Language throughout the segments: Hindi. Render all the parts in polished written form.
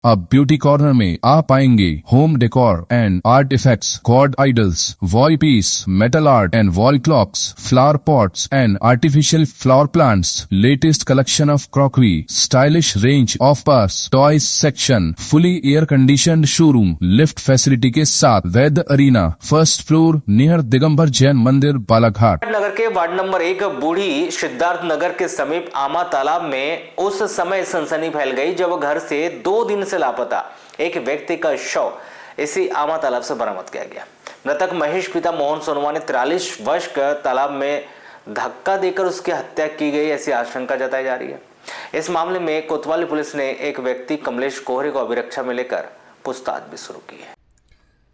अब ब्यूटी कॉर्नर में आप पाएंगे home decor and art effects, god idols, wall piece, metal art and wall clocks, flower pots and artificial flower plants, latest collection of crockery, stylish range of purse, toys section, fully air conditioned showroom, lift facility के साथ, Vaidya arena, first floor, near Digambar Jain Mandir, Balaghat. नगर के वार्ड नंबर 1 बूढ़ी सिद्धार्थ नगर के समीप आमा तालाब में उस समय सनसनी फैल गई जब घर से 2 दिन से लापता एक व्यक्ति का शव इसी आमा तालाब से बरामद किया गया। मृतक महेश पिता मोहन सोनवा ने 43 वर्ष का तालाब में धक्का देकर उसकी हत्या की गई ऐसी आशंका जताई जा रही है। इस मामले में कोतवाली पुलिस ने एक व्यक्ति कमलेश कोहरे को अभिरक्षा में लेकर पूछताछ भी शुरू की है।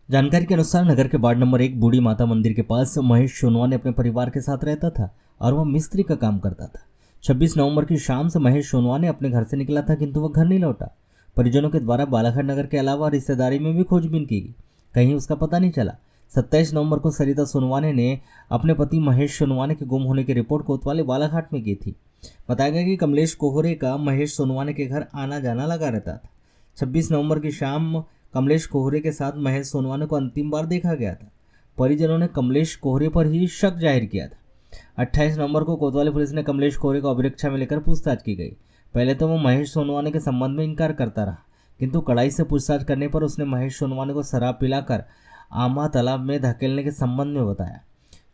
जानकारी के अनुसार नगर के वार्ड नंबर 1 बूढ़ी माता मंदिर के पास महेश सोनवा ने अपने परिवार के साथ रहता था और वह मिस्त्री का काम करता था। 26 नवंबर की शाम से महेश सोनवा ने अपने घर से निकला था, किंतु वह घर नहीं लौटा। परिजनों के द्वारा बालाघाट नगर के अलावा रिश्तेदारी में भी खोजबीन की गई, कहीं उसका पता नहीं चला। 27 नवंबर को सरिता सोनवाने ने अपने पति महेश सोनवाने के गुम होने की रिपोर्ट कोतवाली बालाघाट में की थी। बताया गया कि कमलेश कोहरे का महेश सोनवाने के घर आना जाना लगा रहता था। 26 नवंबर की शाम कमलेश कोहरे के साथ महेश सोनवाने को अंतिम बार देखा गया था। परिजनों ने कमलेश कोहरे पर ही शक जाहिर किया था। 28 नवंबर को कोतवाली पुलिस ने कमलेश कोहरे को अभिरक्षा में लेकर पूछताछ की गई। पहले तो वो महेश सोनवाने के संबंध में इनकार करता रहा, किंतु कड़ाई से पूछताछ करने पर उसने महेश सोनवाने को शराब पिलाकर आमा तालाब में धकेलने के संबंध में बताया।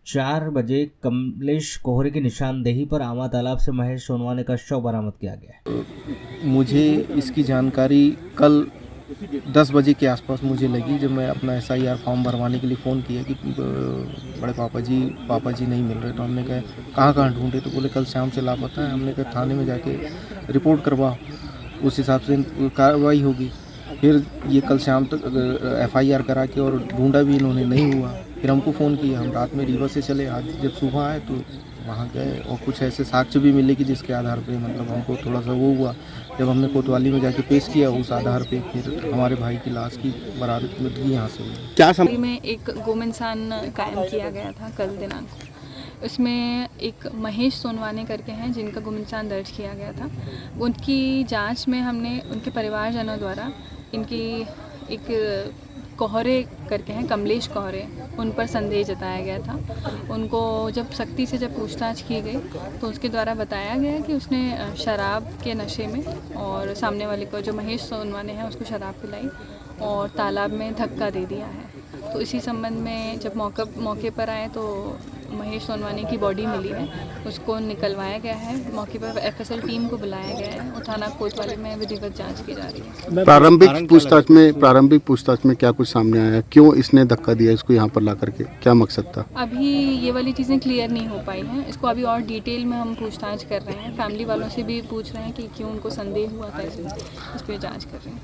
4 बजे कमलेश कोहरे की निशानदेही पर आमा तालाब से महेश सोनवाने का शव बरामद किया गया। मुझे इसकी जानकारी कल 10 बजे के आसपास मुझे लगी, जब मैं अपना SIR फॉर्म भरवाने के लिए फ़ोन किया कि बड़े पापा जी नहीं मिल रहे। तो हमने कहा कहाँ ढूंढे, तो बोले कल शाम से लापता है। हमने कहा थाने में जाके रिपोर्ट करवा, उस हिसाब से कार्रवाई होगी। फिर ये कल शाम तक FIR करा के और ढूंढा भी इन्होंने, नहीं हुआ। फिर हमको फ़ोन किया, हम रात में रीवा से चले। आज जब सुबह आए तो वहाँ गए और कुछ ऐसे साक्ष्य भी मिले कि जिसके आधार पे मतलब हमको थोड़ा सा वो हुआ। जब हमने कोतवाली में जाके पेश किया, उस आधार पे फिर हमारे भाई की लाश की बरामद मिली यहाँ से। क्या में एक गुम इंसान कायम किया गया था कल दिनांक को। उसमें एक महेश सोनवाने करके हैं जिनका गुम इंसान दर्ज किया गया था। उनकी जांच में हमने उनके परिवारजनों द्वारा इनकी एक कोहरे करके हैं, कमलेश कोहरे, उन पर संदेह जताया गया था। उनको जब सख्ती से पूछताछ की गई तो उसके द्वारा बताया गया कि उसने शराब के नशे में और सामने वाले को जो महेश सोनवाने हैं उसको शराब पिलाई और तालाब में धक्का दे दिया है। तो इसी संबंध में जब मौके पर आए तो महेश सोनवाने की बॉडी मिली है, उसको निकलवाया गया है। मौके पर FSL टीम को बुलाया गया है और थाना कोतवाली में विधिवत जांच की जा रही है। प्रारंभिक पूछताछ में क्या कुछ सामने आया? क्यों इसने धक्का दिया इसको यहाँ पर ला करके? क्या मकसद था? अभी ये वाली चीज़ें क्लियर नहीं हो पाई हैं। इसको अभी और डिटेल में हम पूछताछ कर रहे हैं। फैमिली वालों से भी पूछ रहे हैं कि क्यों उनको संदेह हुआ था, इस पर जाँच कर रहे हैं।